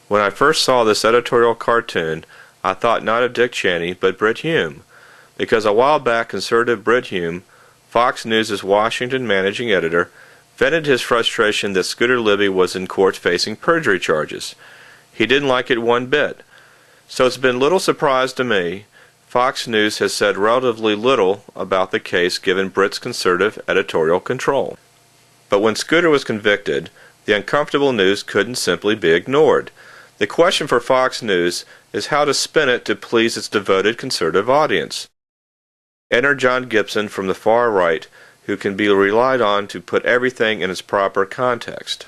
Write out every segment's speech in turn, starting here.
When I first saw this editorial cartoon, I thought not of Dick Cheney, but Brit Hume, because a while back conservative Brit Hume, Fox News' Washington managing editor, vented his frustration that Scooter Libby was in court facing perjury charges. He didn't like it one bit. So it's been little surprise to me Fox News has said relatively little about the case given Brit's conservative editorial control. But when Scooter was convicted, the uncomfortable news couldn't simply be ignored. The question for Fox News is how to spin it to please its devoted conservative audience. Enter John Gibson from the far right, who can be relied on to put everything in its proper context.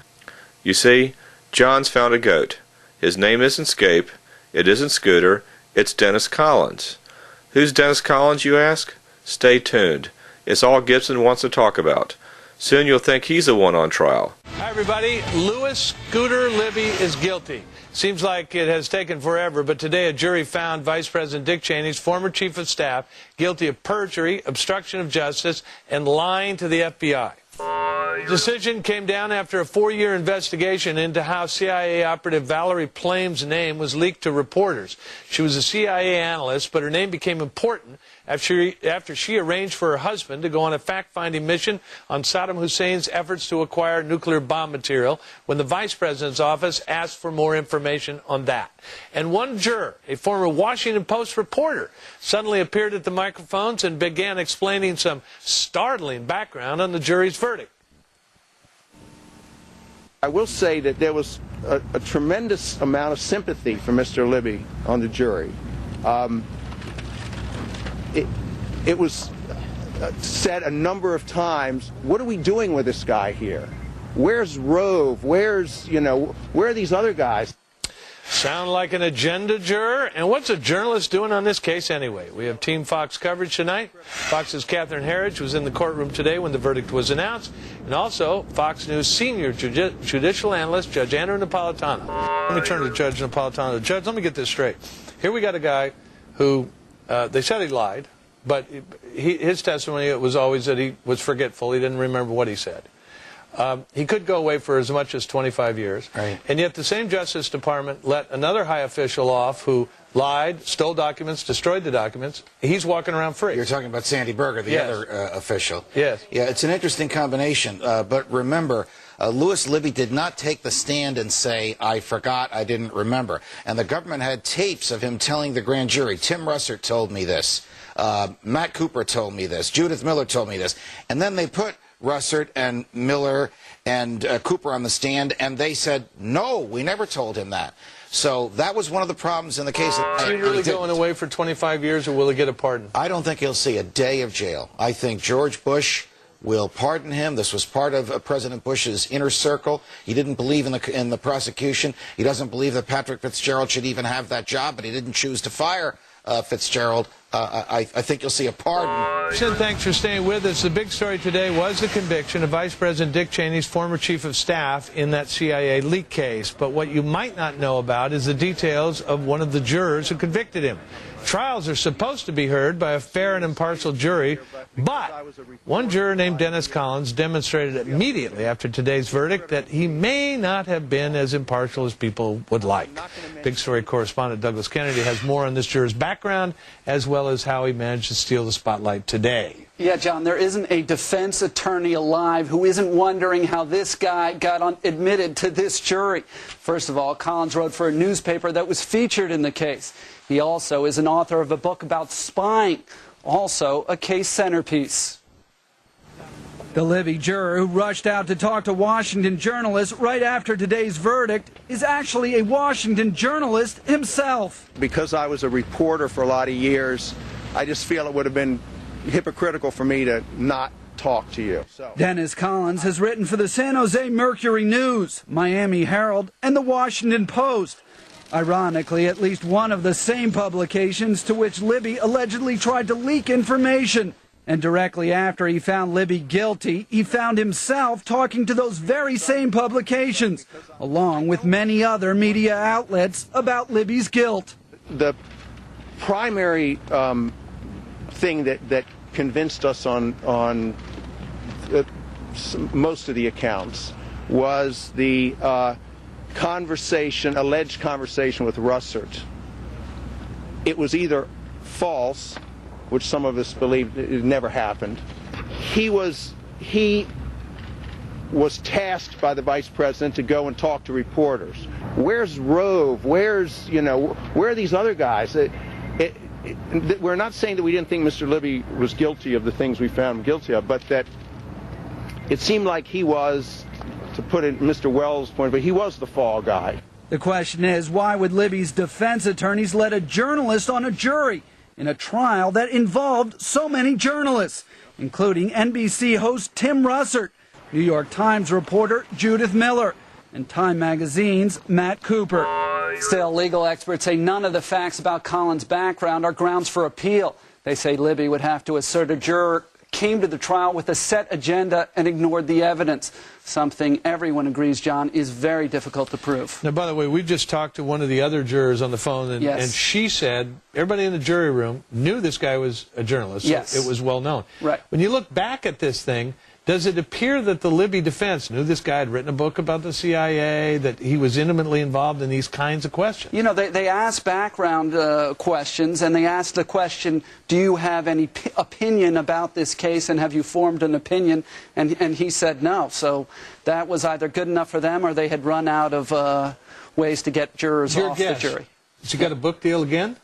You see, John's found a goat. His name isn't Scape, it isn't Scooter, it's Dennis Collins. Who's Dennis Collins, you ask? Stay tuned. It's all Gibson wants to talk about. Soon you'll think he's the one on trial. Hi, everybody. Louis Scooter Libby is guilty. Seems like it has taken forever, but today a jury found Vice President Dick Cheney's former chief of staff guilty of perjury, obstruction of justice, and lying to the FBI. The decision came down after a 4-year investigation into how CIA operative Valerie Plame's name was leaked to reporters. She was a CIA analyst, but her name became important after she arranged for her husband to go on a fact-finding mission on Saddam Hussein's efforts to acquire nuclear bomb material when the vice president's office asked for more information on that. And one juror, a former Washington Post reporter, suddenly appeared at the microphones and began explaining some startling background on the jury's verdict. I will say that there was a tremendous amount of sympathy for Mr. Libby on the jury. It was said a number of times, what are we doing with this guy here? Where's Rove? where are these other guys? Sound like an agenda juror? And what's a journalist doing on this case anyway? We have Team Fox coverage tonight. Fox's Catherine Herridge was in the courtroom today when the verdict was announced. And also, Fox News senior judicial analyst, Judge Andrew Napolitano. Let me turn to Judge Napolitano. Judge, let me get this straight. Here we got a guy who, they said he lied, but his testimony was always that he was forgetful. He didn't remember what he said. He could go away for as much as 25 years. Right. And yet the same Justice Department let another high official off who lied, stole documents, destroyed the documents. He's walking around free. You're talking about Sandy Berger, the Yes. other official. Yes. Yeah, it's an interesting combination. But remember, Louis Libby did not take the stand and say, I forgot, I didn't remember. And the government had tapes of him telling the grand jury, Tim Russert told me this, Matt Cooper told me this, Judith Miller told me this. And then they put Russert and Miller and Cooper on the stand, and they said, no, we never told him that. So that was one of the problems in the case. Is he really going away for 25 years, or will he get a pardon? I don't think he'll see a day of jail. I think George Bush will pardon him. This was part of President Bush's inner circle. He didn't believe in the prosecution. He doesn't believe that Patrick Fitzgerald should even have that job, but he didn't choose to fire Fitzgerald. I think you'll see a pardon. Thanks for staying with us. The big story today was the conviction of Vice President Dick Cheney's former chief of staff in that CIA leak case. But what you might not know about is the details of one of the jurors who convicted him. Trials are supposed to be heard by a fair and impartial jury, but one juror named Dennis Collins demonstrated immediately after today's verdict that he may not have been as impartial as people would like. Big Story correspondent Douglas Kennedy has more on this juror's background, as well as how he managed to steal the spotlight today. Yeah, John, there isn't a defense attorney alive who isn't wondering how this guy got admitted to this jury. First of all, Collins wrote for a newspaper that was featured in the case. He also is an author of a book about spying, also a case centerpiece. The Libby juror who rushed out to talk to Washington journalists right after today's verdict is actually a Washington journalist himself. Because I was a reporter for a lot of years, I just feel it would have been hypocritical for me to not talk to you. Dennis Collins has written for the San Jose Mercury News, Miami Herald, and the Washington Post. Ironically, at least one of the same publications to which Libby allegedly tried to leak information. And directly after he found Libby guilty, he found himself talking to those very same publications, along with many other media outlets, about Libby's guilt. The primary thing that convinced us on most of the accounts was the conversation, alleged conversation with Russert, it was either false, which some of us believe it never happened. He was tasked by the vice president to go and talk to reporters. Where's Rove? Where are these other guys? We're not saying that we didn't think Mr. Libby was guilty of the things we found him guilty of, but that it seemed like he was, to put it in Mr. Wells' point, but he was the fall guy. The question is, why would Libby's defense attorneys let a journalist on a jury in a trial that involved so many journalists, including NBC host Tim Russert, New York Times reporter Judith Miller, and Time Magazine's Matt Cooper? Still, legal experts say none of the facts about Collins' background are grounds for appeal. They say Libby would have to assert a juror came to the trial with a set agenda and ignored the evidence, something everyone agrees, John, is very difficult to prove. Now, by the way, we just talked to one of the other jurors on the phone, and, yes. and she said everybody in the jury room knew this guy was a journalist. Yes. So it was well known. Right. When you look back at this thing, does it appear that the Libby defense knew this guy had written a book about the CIA, that he was intimately involved in these kinds of questions? You know, they asked background questions, and they asked the question, do you have any opinion about this case, and have you formed an opinion? And he said no. So that was either good enough for them, or they had run out of ways to get jurors off the jury. Has he got a book deal again?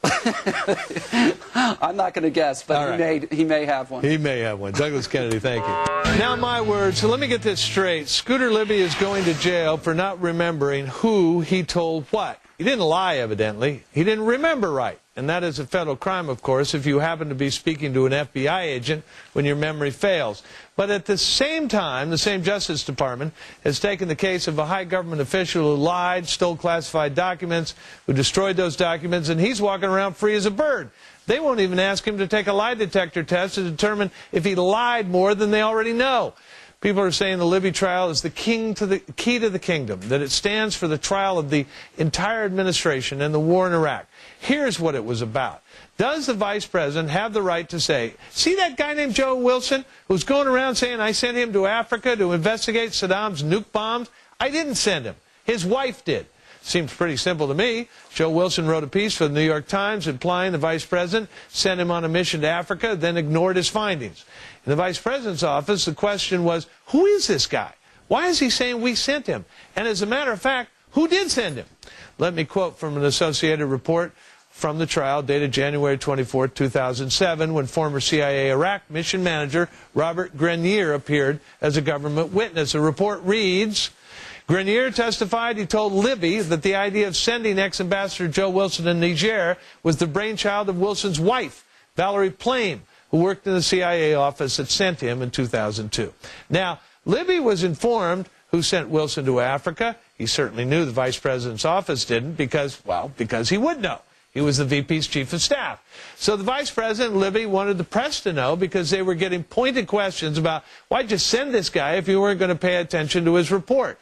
I'm not going to guess, but right. he may have one. He may have one. Douglas Kennedy, thank you. Now my words. So let me get this straight. Scooter Libby is going to jail for not remembering who he told what. He didn't lie, evidently. He didn't remember right. And that is a federal crime, of course, if you happen to be speaking to an FBI agent when your memory fails. But at the same time, the same Justice Department has taken the case of a high government official who lied, stole classified documents, who destroyed those documents, and he's walking around free as a bird. They won't even ask him to take a lie detector test to determine if he lied more than they already know. People are saying the Libby trial is the key to the kingdom, that it stands for the trial of the entire administration and the war in Iraq. Here's what it was about. Does the vice president have the right to say, see that guy named Joe Wilson who's going around saying I sent him to Africa to investigate Saddam's nuke bombs? I didn't send him. His wife did. Seems pretty simple to me. Joe Wilson wrote a piece for the New York Times implying the vice president sent him on a mission to Africa, then ignored his findings. In the vice president's office, the question was, who is this guy? Why is he saying we sent him? And as a matter of fact, who did send him? Let me quote from an Associated report from the trial dated January 24, 2007, when former CIA Iraq mission manager Robert Grenier appeared as a government witness. The report reads, Grenier testified he told Libby that the idea of sending ex-ambassador Joe Wilson to Niger was the brainchild of Wilson's wife, Valerie Plame, who worked in the CIA office that sent him in 2002. Now, Libby was informed who sent Wilson to Africa. He certainly knew the vice president's office didn't because he would know. He was the VP's chief of staff. So the vice president, Libby, wanted the press to know because they were getting pointed questions about, why'd you send this guy if you weren't going to pay attention to his report?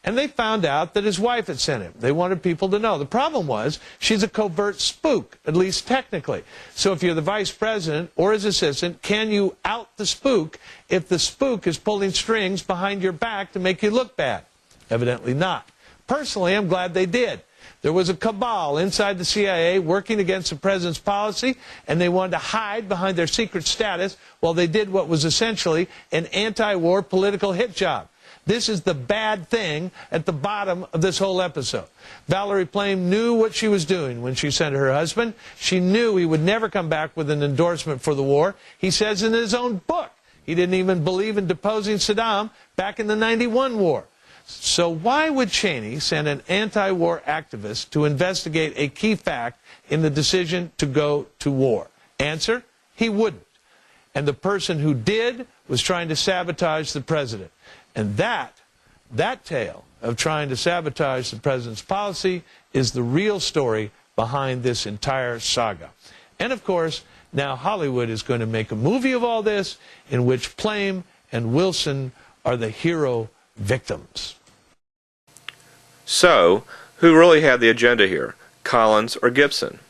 And they found out that his wife had sent him. They wanted people to know. The problem was, she's a covert spook, at least technically. So if you're the vice president or his assistant, can you out the spook if the spook is pulling strings behind your back to make you look bad? Evidently not. Personally, I'm glad they did. There was a cabal inside the CIA working against the president's policy, and they wanted to hide behind their secret status while they did what was essentially an anti-war political hit job. This is the bad thing at the bottom of this whole episode. Valerie Plame knew what she was doing when she sent her husband. She knew he would never come back with an endorsement for the war. He says in his own book he didn't even believe in deposing Saddam back in the '91 war. So why would Cheney send an anti-war activist to investigate a key fact in the decision to go to war? Answer, he wouldn't. And the person who did was trying to sabotage the president. And that tale of trying to sabotage the president's policy is the real story behind this entire saga. And of course, now Hollywood is going to make a movie of all this in which Plame and Wilson are the hero victims. So, who really had the agenda here, Collins or Gibson?